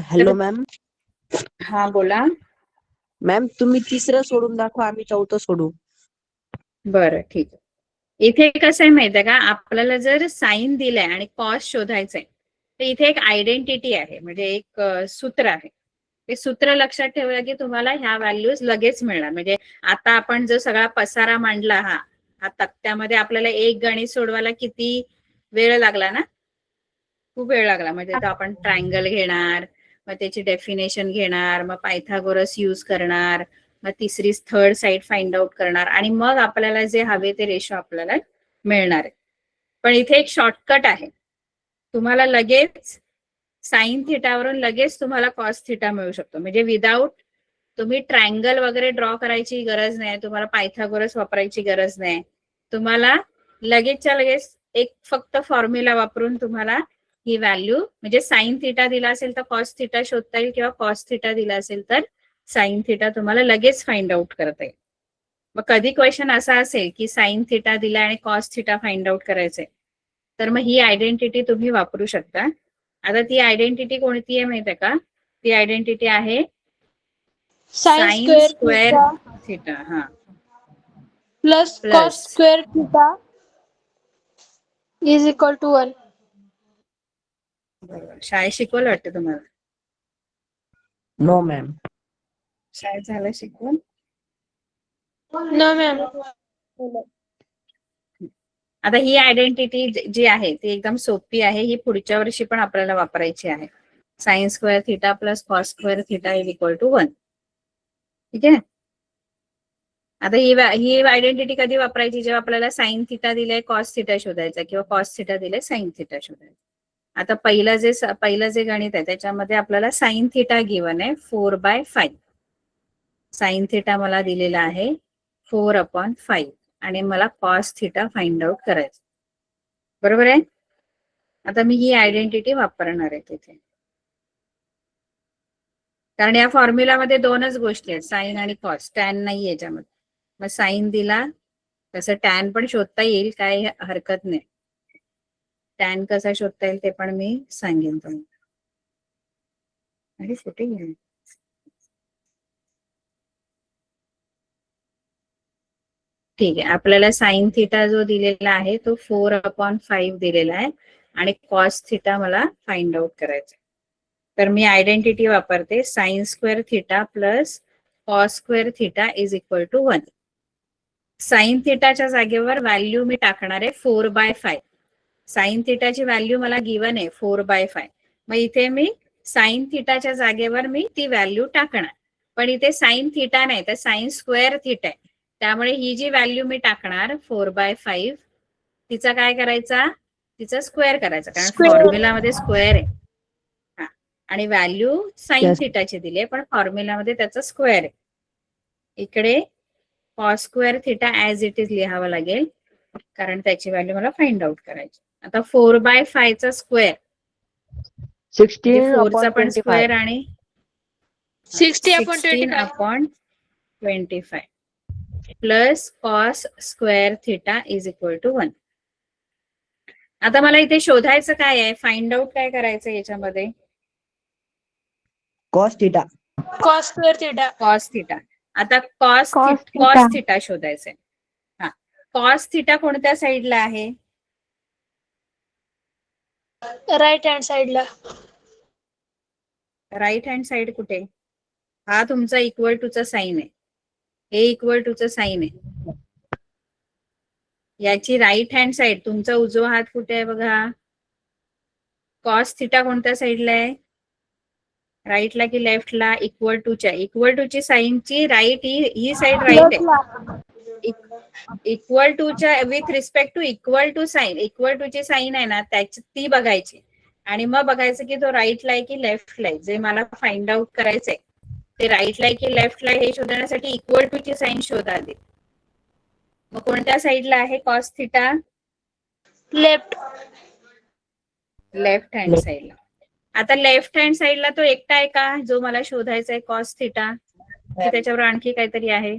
Hello ma'am. हा बोला. मॅम तुम्ही तिसरं सोडून दाखवा, आम्ही चौथं सोडू. बरं ठीक आहे. इथे कसं आहे माहितीये का, आपल्याला जर साइन दिलंय आणि कॉस शोधायचंय तर इथे एक आयडेंटिटी आहे, म्हणजे एक सूत्र आहे. ते सूत्र लक्षात ठेवलं की तुम्हाला ह्या व्हॅल्यूज लगेच मिळणार. म्हणजे आता आपण जो सगळा पसारा मांडला हा तक्त्यामध्ये आपल्याला एक गणित सोडवायला किती वेळ लागला ना, खूप वेळ लागला. म्हणजे तो आपण ट्रायंगल घेणार, मग त्याची डेफिनेशन घेणार, मग पायथागोरस यूज करणार, मग तिसरी थर्ड साइड फाइंड आउट करणार आणि मग आपल्याला जे हवे ते रेशो आपल्याला मिळणार आहे. पण इथे एक शॉर्टकट आहे. तुम्हाला लगेच साइन थिटावरून लगेच तुम्हाला कॉस थिटा मिळू शकतो. म्हणजे विदाऊट तुम्ही ट्रायंगल वगैरे ड्रॉ करायची गरज नाही, तुम्हाला पायथागोरस वापरायची गरज नाही. तुम्हाला लगेचच्या लगेच एक फक्त फॉर्म्युला वापरून तुम्हाला ही व्हॅल्यू, म्हणजे साइन थिटा दिला असेल तर कॉस थिटा शोधता येईल किंवा कॉस थिटा दिला असेल तर साइन थिटा तुम्हाला लगेच फाइंड आउट करता येईल. मग कधी क्वेश्चन असा असेल की साइन थिटा दिला आणि कॉस थिटा फाइंड आउट करायचंय तर मग ही आयडेंटिटी तुम्ही वापरू शकता. आता ती आयडेंटिटी कोणती आहे माहिती आहे का? ती आयडेंटिटी आहे sine sine square square theta theta. हा plus cos square theta is equal to 1. बरोबर. शाळेत शिकवलं वाटतं तुम्हाला? No ma'am. शाळेत झालं शिकवून? No ma'am. आता ही आयडेंटिटी जी आहे ती एकदम सोपी आहे. ही पुढच्या वर्षी पण आपल्याला वापरायची आहे. Sine square theta plus cos square theta is equal to 1. ठीक आहे. आता ही आयडेंटिटी कधी वापरायची? जेव्हा आपल्याला साइन थिटा दिलाय कॉस थिटा शोधायचा किंवा कॉस थिटा दिलाय साइन थिटा शोधायचा. आता पहिलं जे गणित आहे त्याच्यामध्ये आपल्याला साइन थिटा गिवन आहे 4/5. साइन थिटा मला दिलेला आहे 4/5 आणि मला कॉस थिटा फाइंड आउट करायचं. बरोबर आहे. आता मी ही आयडेंटिटी वापरणार आहे तिथे. कारण या फॉर्म्युलामध्ये दोनच गोष्टी आहेत, साईन आणि कॉस. टॅन नाही याच्यामध्ये. मग साईन दिला तसं टॅन पण शोधता येईल, काय हरकत नाही. टॅन कसा शोधता येईल ते पण मी सांगेन तुम्हाला. अरे कुठे गेले? ठीक आहे, आपल्याला साइन थिटा जो दिलेला आहे तो 4/5 दिलेला आहे आणि कॉस थिटा मला फाइंड आउट करायचा. तर मी आयडेंटिटी वापरते, sine square theta plus cos square theta is equal to 1. Sine थिटाच्या जागेवर व्हॅल्यू मी टाकणार आहे 4/5. साइन थिटाची व्हॅल्यू मला गिवन आहे 4/5. मग इथे मी साइन थिटाच्या जागेवर मी ती व्हॅल्यू टाकणार. पण इथे साइन थिटा नाही तर साइन स्क्वेअर थिटा आहे. त्यामुळे ही जी व्हॅल्यू मी टाकणार 4/5 तिचा काय करायचा, तिचा स्क्वेअर करायचा, कारण फॉर्म्युलामध्ये स्क्वेअर आहे. हा, आणि व्हॅल्यू साइन थिटाची दिली आहे पण फॉर्म्युलामध्ये त्याचा स्क्वेअर आहे. इकडे cos square theta as it is लिहावं लागेल कारण त्याची व्हॅल्यू मला फाइंड आउट करायची. आता 4/5 चा स्क्वेअर 4चा पण स्क्वेअर आणि 16/25 plus cos square theta is equal to 1. आता मला इथे शोधायचं काय आहे, फाइंड आउट काय करायचं याच्यामध्ये, cos theta. Cos square theta. Cos theta. आता कॉस थिटा शोधायचंय. हा, कॉस थिटा कोणत्या साईडला आहे, राईट हँड साइडला. राईट हँड साइड कुठे, हा तुमचा इक्वल टू चा साइन आहे, हे इक्वल टू चा साइन आहे. याची राईट हँड साइड, तुमचा उजवा हात कुठे आहे बघा. कॉस थिटा कोणत्या साईडला आहे, राईटला की लेफ्टला, इक्वल टूच्या. इक्वल टूची साईनची राईट ही साईड राईट आहे. इक्वल टूच्या with respect to equal to sine, equal टूची साइन आहे ना त्याची ती बघायची आणि मग बघायचं की तो राईटला आहे की लेफ्टला आहे. जे मला फाइंड आउट करायचंय ते राईटला आहे की लेफ्टला आहे हे शोधण्यासाठी इक्वल टू ची साइन शोधा आधी. मग कोणत्या साईडला आहे cos theta, left. Left hand साईडला. आता लेफ्ट हँड साईडला तो एकटा आहे का जो मला शोधायचा आहे कॉस थिटा, की त्याच्यावर आणखी काहीतरी आहे,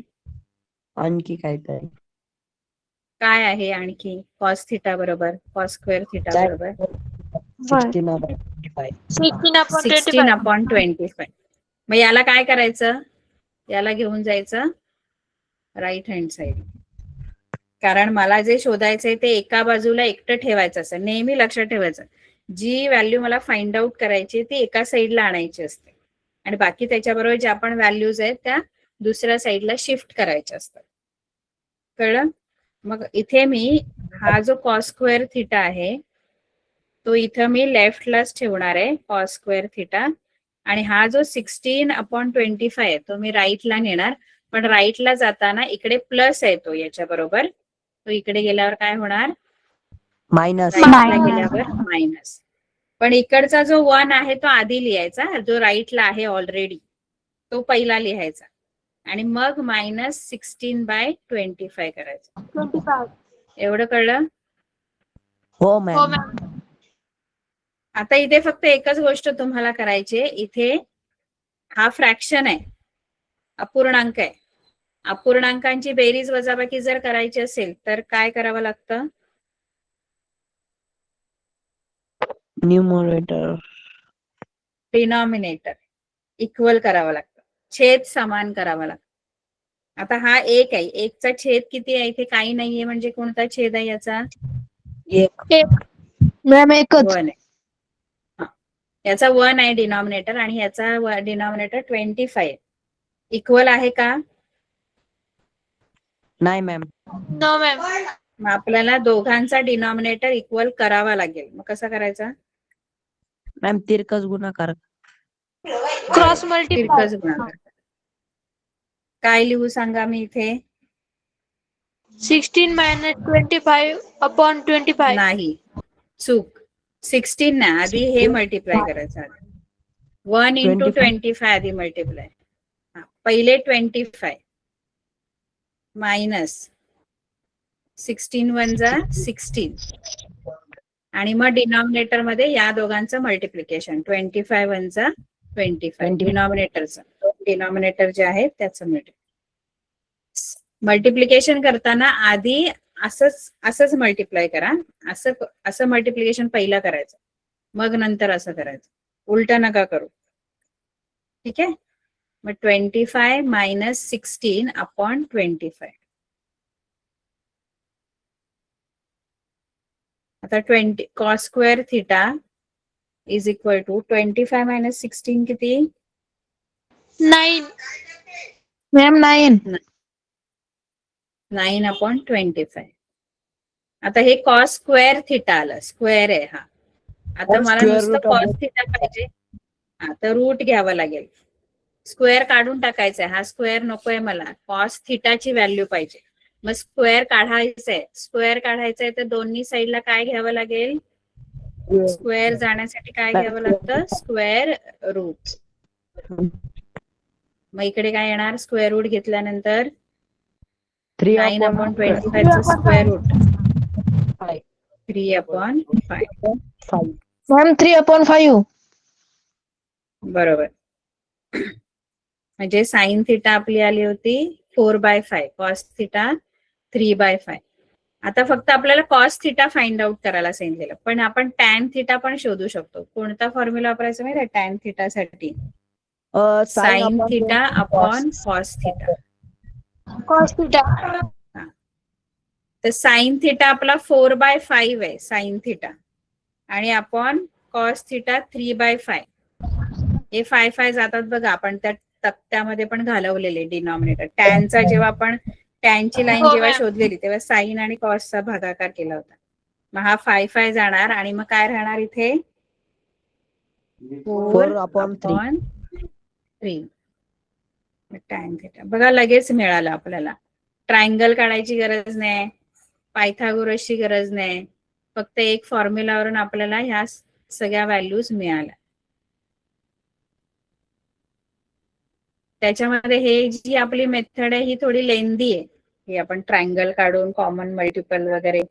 आणखी काहीतरी काय आहे आणखी. कॉस थिटा बरोबर कॉस स्क्वेअर थिटा बरोबर 16/25. मग याला काय करायचं, याला घेऊन जायचं राईट हँड साइड, कारण मला जे शोधायचंय ते एका बाजूला एकटं ठेवायचं असं. नेहमी लक्षात ठेवायचं, जी व्हॅल्यू मला फाइंड आउट करायची ती एका साईडला आणायची असते आणि बाकी त्याच्याबरोबर ज्या पण व्हॅल्यूज आहेत त्या दुसऱ्या साईडला शिफ्ट करायच्या असतात. कळलं. मग इथे मी हा जो कॉस स्क्वेअर थिटा आहे तो इथं मी लेफ्टलाच ठेवणार आहे कॉस स्क्वेअर थिटा, आणि हा जो 16/25 आहे तो मी राईटला नेणार. पण राईटला जाताना इकडे प्लस आहे तो याच्या बरोबर, तो इकडे गेल्यावर काय होणार, मायनस. राईटला गेल्यावर मायनस. पण इकडचा जो 1 आहे तो आधी लिहायचा, जो राईटला आहे ऑलरेडी तो पहिला लिहायचा आणि मग -16/25 करायचं. 25. एवढं कळलं. हो हो मॅम. मॅम. आता इथे फक्त एकच गोष्ट तुम्हाला करायची आहे, इथे हा फ्रॅक्शन आहे, अपूर्णांक आहे. अपूर्णांकांची बेरीज वजाबाकी जर करायची असेल तर काय करावं लागतं, न्यूमरेटर डिनॉमिनेटर इक्वल करावं लागतं, छेद समान करावा लागतो. आता हा 1 आहे, 1चा छेद किती आहे, इथे काही नाहीये म्हणजे कोणता छेद आहे याचा, 1. मॅम एकच. 1 आहे. याचा 1 आहे डिनॉमिनेटर आणि याचा डिनॉमिनेटर 25 आहे. इक्वल आहे का, नाही मॅम. No ma'am. मग आपल्याला दोघांचा डिनॉमिनेटर इक्वल करावा लागेल. मग कसा करायचा, मॅम तिरकस गुणाकार. Cross multiply. तिरकस गुणाकार. काय लिहू सांगा मी इथे, 16 - 25/25. नाही चूक, 16 ना आधी हे मल्टिप्लाय करायचं. 1 × 25 आधी मल्टिप्लाय. पहिले 25 मायनस 16 × 1 = 16 आणि मग डिनॉमिनेटर मध्ये या दोघांचं मल्टिप्लिकेशन 25 × 1 = 25 25. डिनॉमिनेटरचं, डिनॉमिनेटर जे आहे त्याचं मिळेल. मल्टिप्लिकेशन करताना आधी असंच मल्टिप्लाय करा. असं मल्टिप्लिकेशन पहिला करायचं, मग नंतर असं करायचं, उलट नका करू. ठीक आहे. मग 25 मायनस 16 अपॉन 25. आता 20 cos square theta is equal to 25 minus 16 किती? 9. मॅम 9. 9 अपॉन 25. आता हे कॉस स्क्वेअर थिटा आलं, स्क्वेअर आहे हा. आता Or मला square नुसतं root of कॉस थिटा पाहिजे. आता रूट घ्यावं लागेल, स्क्वेअर काढून टाकायचंय. हा स्क्वेअर नकोय मला, कॉस थिटाची व्हॅल्यू पाहिजे. मग स्क्वेअर काढायचंय, स्क्वेअर काढायचंय तर दोन्ही साईडला काय घ्यावं लागेल? स्क्वेअर जाण्यासाठी काय घ्यावं लागतं? Square root. मग इकडे काय येणार? स्क्वेअर रूट घेतल्यानंतर 9 upon 25 square root 3 upon 5. 5. Ma'am 3/5. बरोबर. म्हणजे साइन थिटा आपली आली होती 4/5, कॉस थिटा 3/5. आता फक्त आपल्याला कॉस थिटा फाइंड आउट करायला सांगितलेलं, पण आपण टॅन थिटा पण शोधू शकतो. कोणता फॉर्म्युला वापरायचा माहिती आहे टॅन थिटासाठी? Sine theta upon cos theta. Cos theta. तर साइन थिटा आपला 4/5 आहे साइन थिटा, आणि अपॉन कॉस थिटा 3/5. हे 5 जातात बघा, आपण त्या तक्त्यामध्ये पण घालवलेले डिनॉमिनेटर. टॅनचा जेव्हा आपण टॅनची लाईन हो, जेव्हा मॅम. शोधलेली तेव्हा साइन आणि कॉसचा भागाकार केला होता. मग हा 5 जाणार आणि मग काय राहणार इथे? 4 4/3. अपॉन 3. टॅन थिटा बघा लगेच मिळालं आपल्याला. ट्रायंगल काढायची गरज नाही, पायथागोरसची गरज नाही, फक्त एक फॉर्म्युलावरून आपल्याला ह्या सगळ्या व्हॅल्यूज मिळाल्या. त्याच्यामध्ये हे जी आपली मेथड आहे ही थोडी लेंदी आहे, ही आपण ट्रायंगल काढून कॉमन मल्टिपल वगैरे.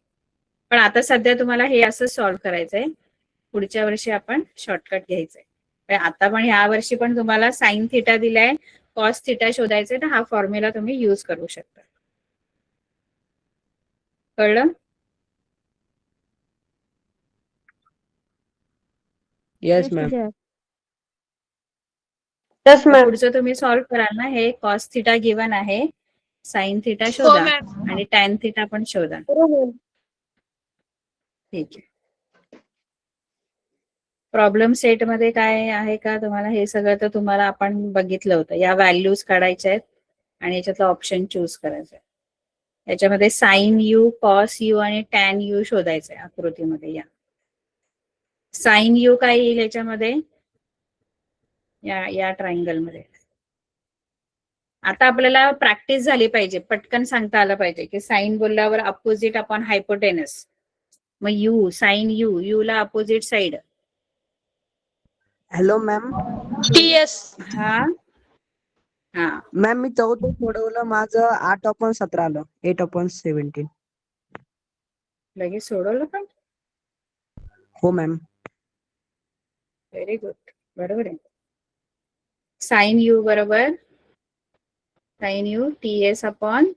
पण आता सध्या तुम्हाला हे असं सॉल्व्ह करायचंय, पुढच्या वर्षी आपण शॉर्टकट घ्यायचंय. आता पण ह्या वर्षी पण तुम्हाला साइन थिटा दिलाय, कॉस थिटा शोधायचंय, तर हा फॉर्म्युला तुम्ही युज करू शकता. कळलं? Yes, ma'am. Yes, ma'am. पुढचं तुम्ही सॉल्व्ह कराल ना, हे कॉस थिटा गिवन आहे, साइन थिटा हो, शोधा मॅम. आणि टॅन थिटा पण शोधा. ठीक आहे. प्रॉब्लेम सेट मध्ये काय आहे का तुम्हाला? हे सगळं तर तुम्हाला आपण बघितलं होतं. या व्हॅल्यूज काढायच्या आहेत आणि याच्यातला ऑप्शन चूज करायचा आहे. याच्यामध्ये साइन यू, कॉस यू आणि टॅन यू शोधायचंय आकृतीमध्ये. या साइन यू काय येईल याच्यामध्ये? या ट्रायंगल मध्ये. आता आपल्याला प्रॅक्टिस झाली पाहिजे, पटकन सांगता आलं पाहिजे की साइन बोलल्यावर अपोजिट अपॉन हायपोटेनस. मग यू, साइन यू, यू ला opposite side. Hello ma'am. TS. हा हा मॅम मी 14 सोडवलं, माझं 8/17 आलं. 8/17. लगेच सोडवलं पण. हो मॅम. Very good. बरोबर आहे. साइन यू बरोबर sine U TS upon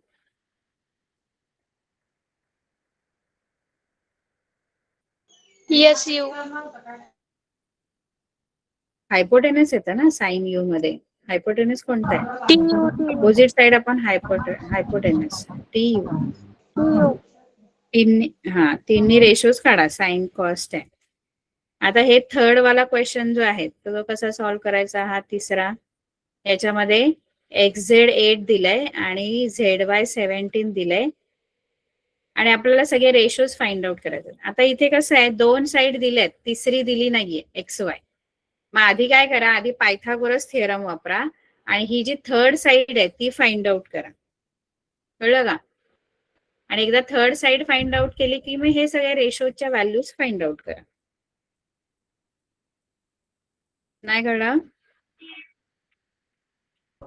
TSU. Hypotenuse येतं ना साइन यू मध्ये. हायपोटेनस कोणता आहे? TU. Opposite side upon hypotenuse TU. तिन्ही रेशोज काढा, साइन कॉस टॅन. आता हे थर्ड वाला क्वेश्चन जो आहे तो कसा सॉल्व्ह करायचा? हा तिसरा. याच्यामध्ये XZ8 दिलंय आणि ZY 17 दिलंय आणि आपल्याला सगळे रेशोज फाइंड आउट करायचे. आता इथे कसं आहे, दोन साइड दिलेत, तिसरी दिली नाहीये XY. मग आधी काय करा, आधी पायथागोरस थिअरम वापरा आणि ही जी थर्ड साइड आहे ती फाइंड आउट करा. कळलं का? आणि एकदा थर्ड साइड फाइंड आउट केली की मग हे सगळे रेशोच्या व्हॅल्यूज फाइंड आउट करा. नाही कळलं?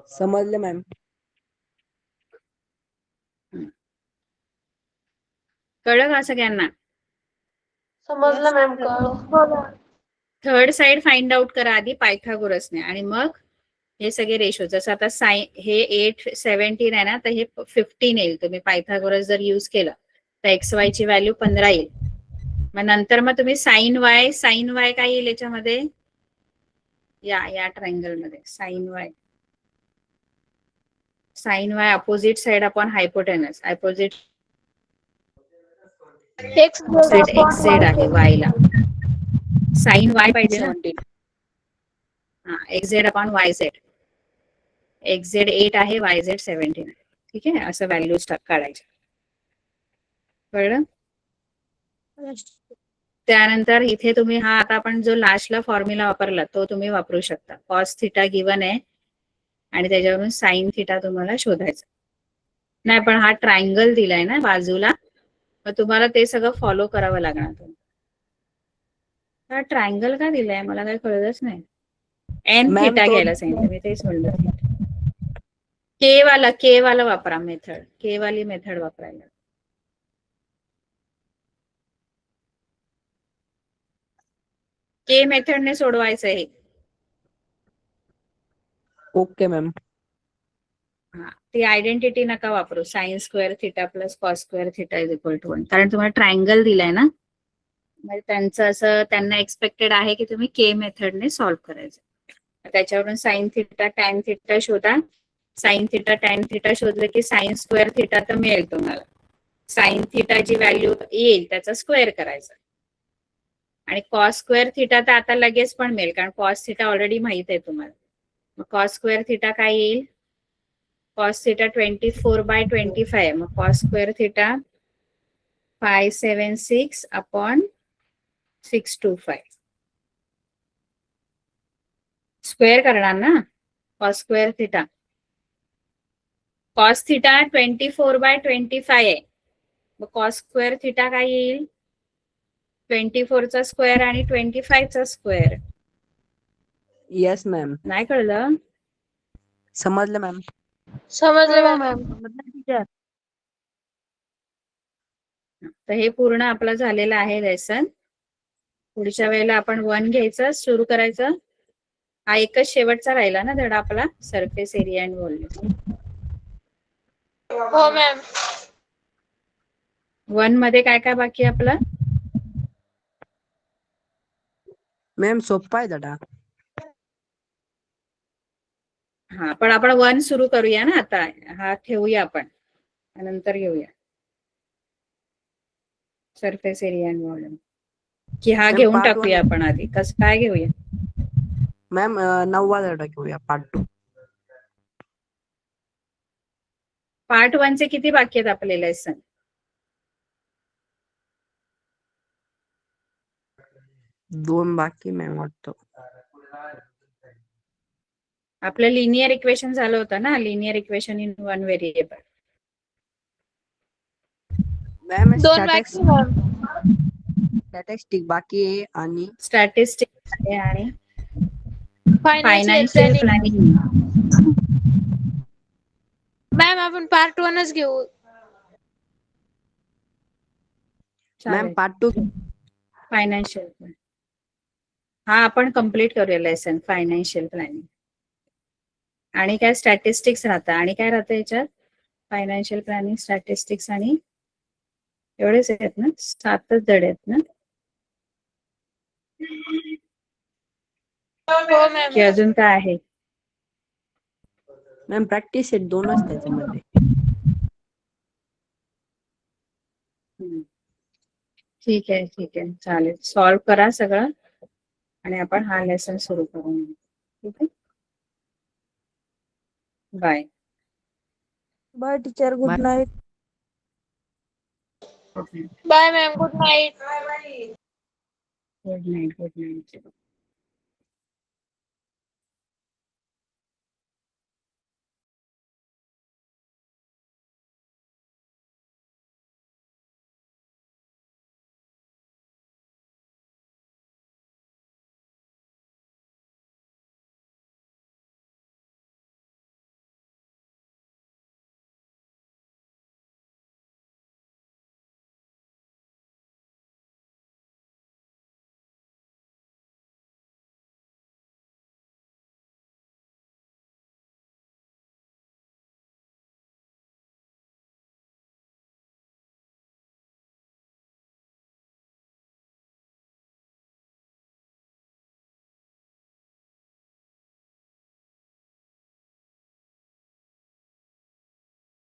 समजलं मॅम. कळलं का सगळ्यांना? समजलं मॅम. कळलं. थर्ड साइड फाइंड आउट करा आधी पायथागोरसने आणि मग हे सगळे रेशो. जसं आता हे 817 आहे ना, तर हे 15 येईल. तुम्ही पायथागोरस जर युज केलं तर एक्स वाय ची व्हॅल्यू 15 येईल. मग नंतर मग तुम्ही साइन वाय काय येईल याच्यामध्ये, या ट्रायंगल मध्ये sine Y opposite side upon hypotenuse. Opposite side X Z आहे वाय ला. साइन वाय पाहिजे ना. हा, X Z upon Y Z. X Z 8 आहे, वाय झेड 17 आहे. ठीक आहे, असं व्हॅल्यूज काढायच्या. कळलं? त्यानंतर इथे तुम्ही हा आता आपण जो लास्टला फॉर्म्युला वापरला तो तुम्ही वापरू शकता. कॉस थिटा गिवन आहे आणि त्याच्यावरून साइन थिटा तुम्हाला शोधायचा. नाही पण हा ट्रायंगल दिलाय ना बाजूला, मग तुम्हाला ते सगळं फॉलो करावं लागणार. हा ट्रायंगल का दिलाय मला काही कळलंच नाही. एन मॅम, थिटा तो- घ्यायला सांगितलं, मी तेच म्हणलं. के वाला वापरा मेथड. के वाली मेथड वापरायला. के मेथडने सोडवायचं आहे. Okay ma'am. हा, ती आयडेंटिटी नका वापरू. Sine square theta plus cos square theta is equal to 1. कारण तुम्हाला ट्रायंगल दिलाय ना, म्हणजे त्यांचं असं त्यांना एक्सपेक्टेड आहे की तुम्ही के मेथडने सॉल्व्ह करायचं. त्याच्यावरून साइन थिटा टॅन थिटा शोधा. साइन थिटा टॅन थिटा शोधलं की साइन स्क्वेअर थिटा तर मिळेल तुम्हाला. साइन थिटाची व्हॅल्यू येईल त्याचा स्क्वेअर करायचा. आणि कॉस स्क्वेअर थिटा तर आता लगेच पण मिळेल, कारण कॉस थिटा ऑलरेडी माहित आहे तुम्हाला. मग कॉस स्क्वेअर थिटा काय येईल? Cos theta 24/25. मग cos square theta 576 upon 625. Square करणार ना cos square theta. Cos theta 24/25 आहे. मग कॉस स्क्वेअर थिटा काय येईल? 24 चा स्क्वेअर आणि 25 चा स्क्वेअर. Yes ma'am. नाही कळलं? समजलं मॅम. समजलं मॅम. तर हे पूर्ण आपलं झालेलं आहे लेसन. पुढच्या वेळेला आपण 1 घ्यायचं, सुरू करायचं. हा एकच शेवटचा राहिला ना धडा आपला, सरफेस एरिया अँड व्हॉल्यूम. हो मॅम. 1 मध्ये काय काय बाकी आहे आपलं? मॅम सोपा आहे दादा. हा, पण आपण 1 सुरू करूया ना आता. हा ठेवूया आपण, नंतर घेऊया सरफेस एरिया अँड व्हॉल्यूम. की हा मॅम, घेऊन part टाकूया one. आपण आधी. कसं काय घेऊया? मॅम 9वा धडा घेऊया, पार्ट 2. पार्ट 1 चे किती बाकी आहेत आपले लेसन? दोन बाकी मॅम वाटतं. आपलं लिनियर इक्वेशन झालं होतं ना, linear equation in 1 variable. Ma'am दोन बाकी मॅम. स्टॅटिस्टिक बाकी आहे आणि स्टॅटिस्टिक्स आहे आणि financial financial planning. Planning. Ma'am आपण पार्ट 1च घेऊ. Ma'am part 2. फायनान्शियल प्लॅनिंग हा आपण कम्प्लीट करूया लेसन. फायनान्शियल प्लॅनिंग आणि काय स्टॅटिस्टिक्स राहतं. आणि काय राहतं याच्यात? फायनान्शियल प्लॅनिंग, स्टॅटिस्टिक्स आणि एवढेच आहेत ना? 7च धडे आहेत ना? हो मॅम. की अजून काय आहे? मॅम प्रॅक्टिस आहे 2च त्याच्यामध्ये. ठीक आहे, ठीक आहे, चालेल. सॉल्व्ह करा सगळं आणि आपण हा लेसन सुरू करू. ठीक आहे, bye. Bye teacher. Good Bye. Night. Good night. Bye ma'am. Good night. Good night. Good night.